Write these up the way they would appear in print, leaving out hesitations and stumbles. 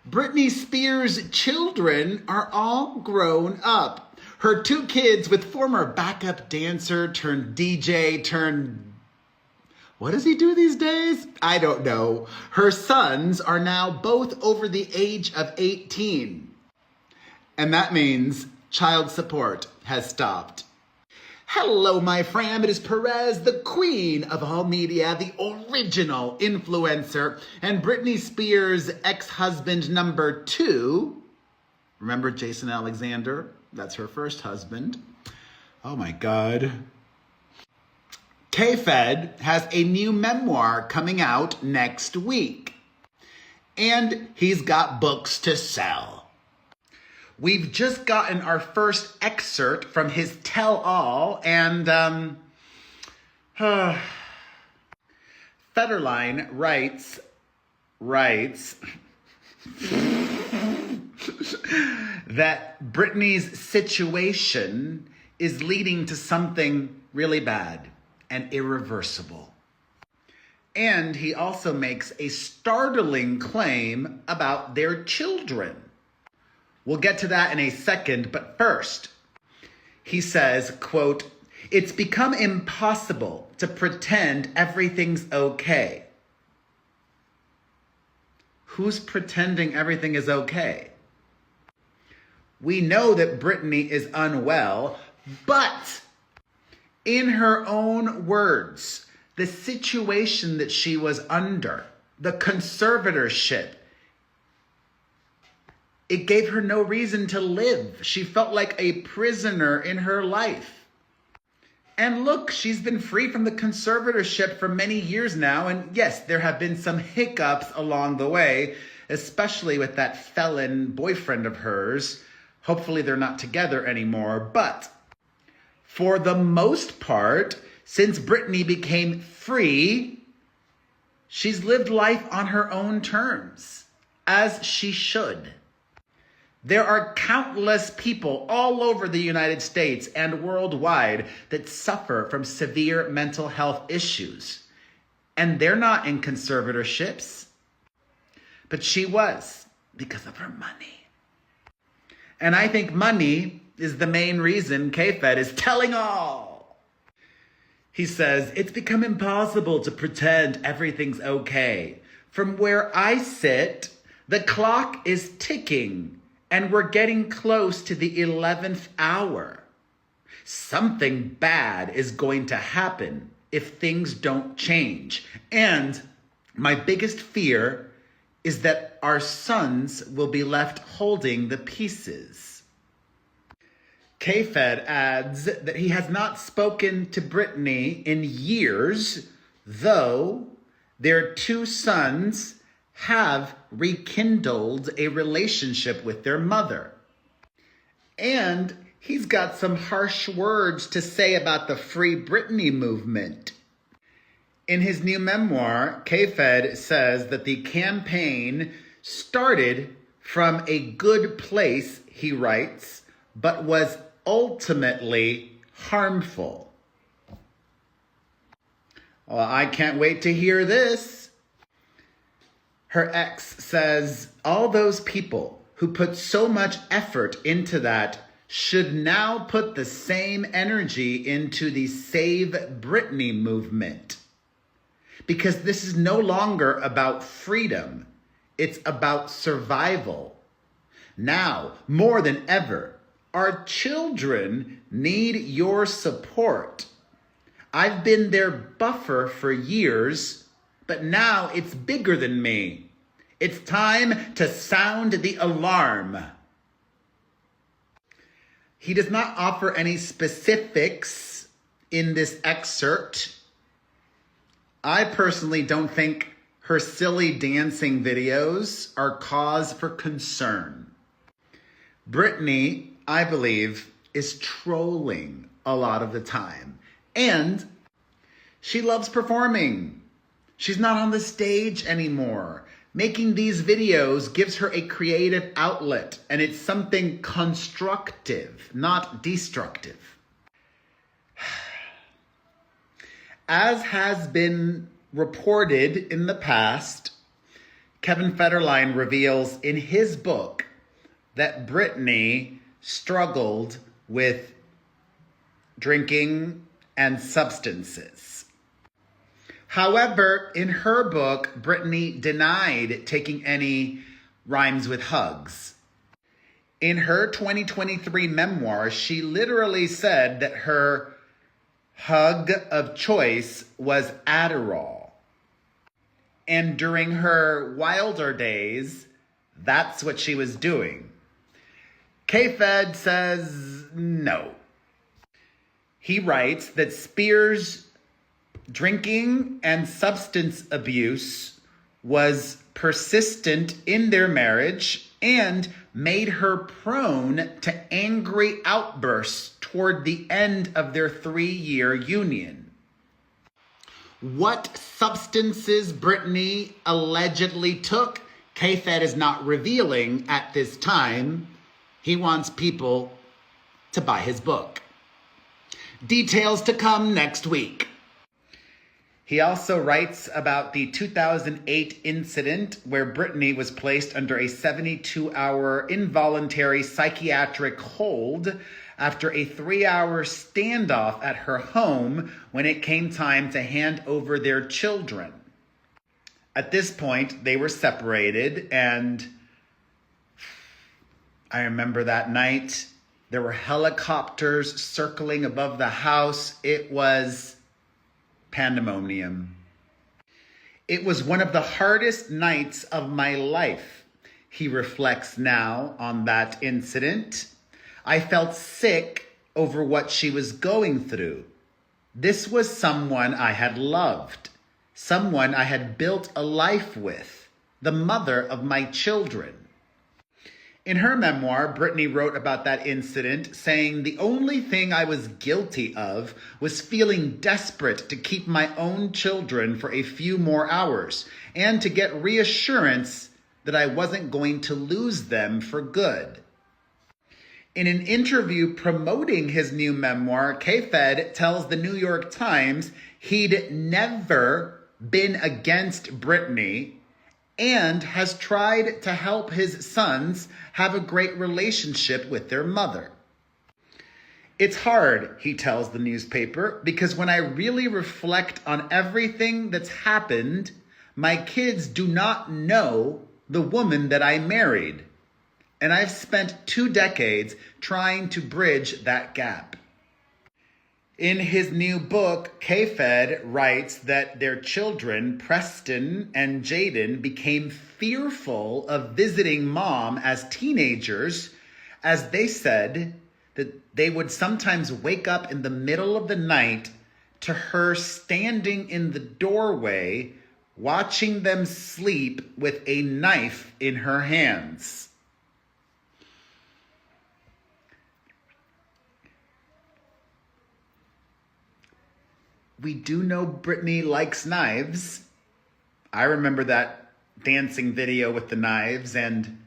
Britney Spears' children are all grown up. Her 2 kids with former backup dancer turned DJ turned... What does he do these days? I don't know. Her sons are now both over the age of 18. And that means child support has stopped. Hello, my fam. It is Perez, the queen of all media, the original influencer, and Britney Spears' ex-husband number 2. Remember Jason Alexander? That's her first husband. Oh my God. K-Fed has a new memoir coming out next week. And he's got books to sell. We've just gotten our first excerpt from his tell-all, and Federline writes that Britney's situation is leading to something really bad and irreversible. And he also makes a startling claim about their children. We'll get to that in a second, but first, he says, quote, "It's become impossible to pretend everything's okay." Who's pretending everything is okay? We know that Britney is unwell, but in her own words, the situation that she was under, the conservatorship, it gave her no reason to live. She felt like a prisoner in her life. And look, she's been free from the conservatorship for many years now. And yes, there have been some hiccups along the way, especially with that felon boyfriend of hers. Hopefully they're not together anymore. But for the most part, since Britney became free, she's lived life on her own terms, as she should. There are countless people all over the United States and worldwide that suffer from severe mental health issues. And they're not in conservatorships. But she was, because of her money. And I think money is the main reason K-Fed is telling all. He says, "It's become impossible to pretend everything's okay. From where I sit, the clock is ticking. And we're getting close to the 11th hour. Something bad is going to happen if things don't change. And my biggest fear is that our sons will be left holding the pieces." K-Fed adds that he has not spoken to Britney in years, though their 2 sons have rekindled a relationship with their mother. And he's got some harsh words to say about the Free Britney movement. In his new memoir, K-Fed says that the campaign started from a good place, he writes, but was ultimately harmful. Well, I can't wait to hear this. Her ex says all those people who put so much effort into that should now put the same energy into the Save Britney movement. Because this is no longer about freedom. It's about survival. Now, more than ever, our children need your support. I've been their buffer for years, but now it's bigger than me. It's time to sound the alarm. He does not offer any specifics in this excerpt. I personally don't think her silly dancing videos are cause for concern. Britney, I believe, is trolling a lot of the time. And she loves performing. She's not on the stage anymore. Making these videos gives her a creative outlet, and it's something constructive, not destructive. As has been reported in the past, Kevin Federline reveals in his book that Britney struggled with drinking and substances. However, in her book, Britney denied taking any rhymes with hugs. In her 2023 memoir, she literally said that her hug of choice was Adderall. And during her wilder days, that's what she was doing. K-Fed says no. He writes that Spears' drinking and substance abuse was persistent in their marriage and made her prone to angry outbursts toward the end of their 3-year union. What substances Britney allegedly took, K-Fed is not revealing at this time. He wants people to buy his book. Details to come next week. He also writes about the 2008 incident where Britney was placed under a 72-hour involuntary psychiatric hold after a 3-hour standoff at her home when it came time to hand over their children. At this point, they were separated, and I remember that night. There were helicopters circling above the house. It was pandemonium. It was one of the hardest nights of my life. He reflects now on that incident. I felt sick over what she was going through. This was someone I had loved, someone I had built a life with, the mother of my children. In her memoir, Britney wrote about that incident, saying, "The only thing I was guilty of was feeling desperate to keep my own children for a few more hours and to get reassurance that I wasn't going to lose them for good." In an interview promoting his new memoir, K-Fed tells the New York Times he'd never been against Britney and has tried to help his sons have a great relationship with their mother. It's hard, he tells the newspaper, because when I really reflect on everything that's happened, my kids do not know the woman that I married. And I've spent 2 decades trying to bridge that gap. In his new book, K-Fed writes that their children, Preston and Jaden, became fearful of visiting mom as teenagers, as they said that they would sometimes wake up in the middle of the night to her standing in the doorway, watching them sleep with a knife in her hands. We do know Britney likes knives. I remember that dancing video with the knives, and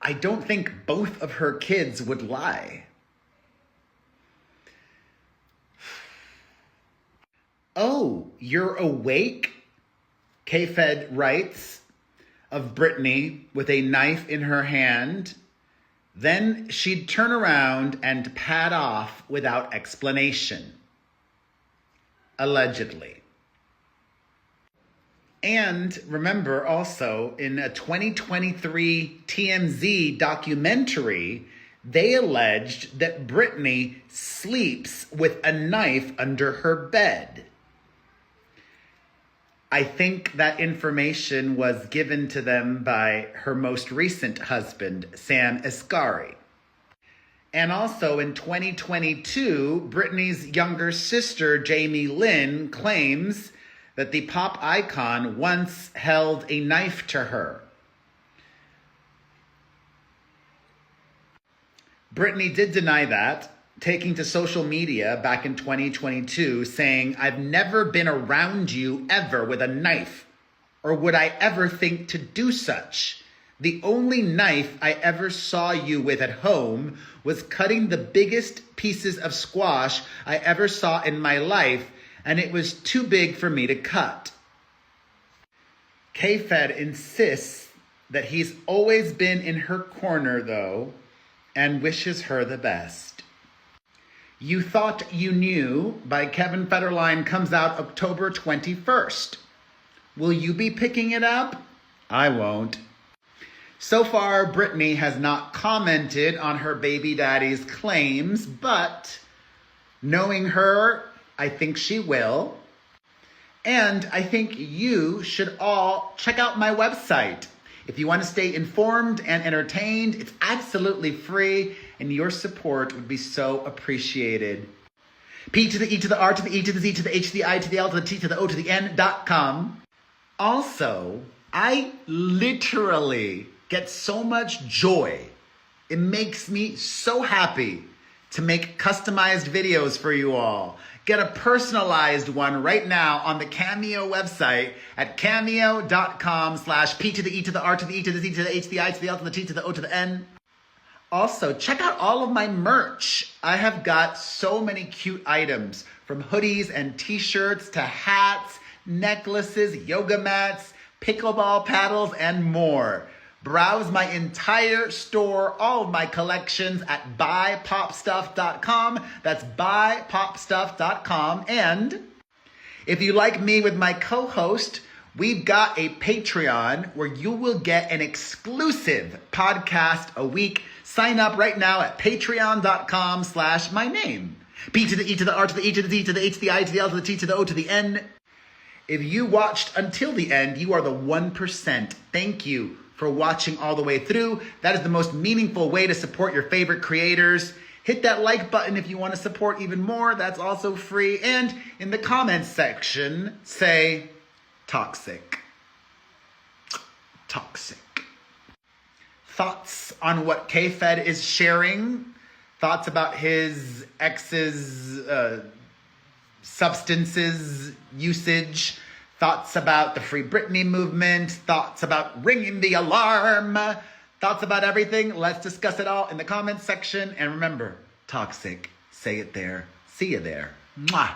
I don't think both of her kids would lie. "Oh, you're awake?" K-Fed writes of Britney with a knife in her hand. Then she'd turn around and pad off without explanation. Allegedly. And remember also, in a 2023 TMZ documentary, they alleged that Britney sleeps with a knife under her bed. I think that information was given to them by her most recent husband, Sam Asghari. And also in 2022, Britney's younger sister, Jamie Lynn, claims that the pop icon once held a knife to her. Britney did deny that, taking to social media back in 2022, saying, "I've never been around you ever with a knife, or would I ever think to do such? The only knife I ever saw you with at home was cutting the biggest pieces of squash I ever saw in my life, and it was too big for me to cut." K-Fed insists that he's always been in her corner, though, and wishes her the best. You Thought You Knew by Kevin Federline comes out October 21st. Will you be picking it up? I won't. So far, Britney has not commented on her baby daddy's claims, but knowing her, I think she will. And I think you should all check out my website. If you want to stay informed and entertained, it's absolutely free, and your support would be so appreciated. P to the E to the R to the E to the Z to the H to the I to the L to the T to the O to the N.com. Also, I literally get so much joy. It makes me so happy to make customized videos for you all. Get a personalized one right now on the Cameo website at cameo.com/P to the E to the R to the E to the Z to the H to the I to the L to the T to the O to the N. Also, check out all of my merch. I have got so many cute items, from hoodies and t-shirts to hats, necklaces, yoga mats, pickleball paddles, and more. Browse my entire store, all of my collections at buypopstuff.com. That's buypopstuff.com. And if you like me with my co-host, we've got a Patreon where you will get an exclusive podcast a week. Sign up right now at patreon.com/my name. P to the E to the R to the E to the Z to the H to the I to the L to the T to the O to the N. If you watched until the end, you are the 1%. Thank you for watching all the way through. That is the most meaningful way to support your favorite creators. Hit that like button if you want to support even more. That's also free. And in the comments section, say toxic. Toxic. Thoughts on what K-Fed is sharing? Thoughts about his ex's substances usage? Thoughts about the Free Britney movement? Thoughts about ringing the alarm? Thoughts about everything? Let's discuss it all in the comments section. And remember, toxic. Say it there. See you there. Mwah.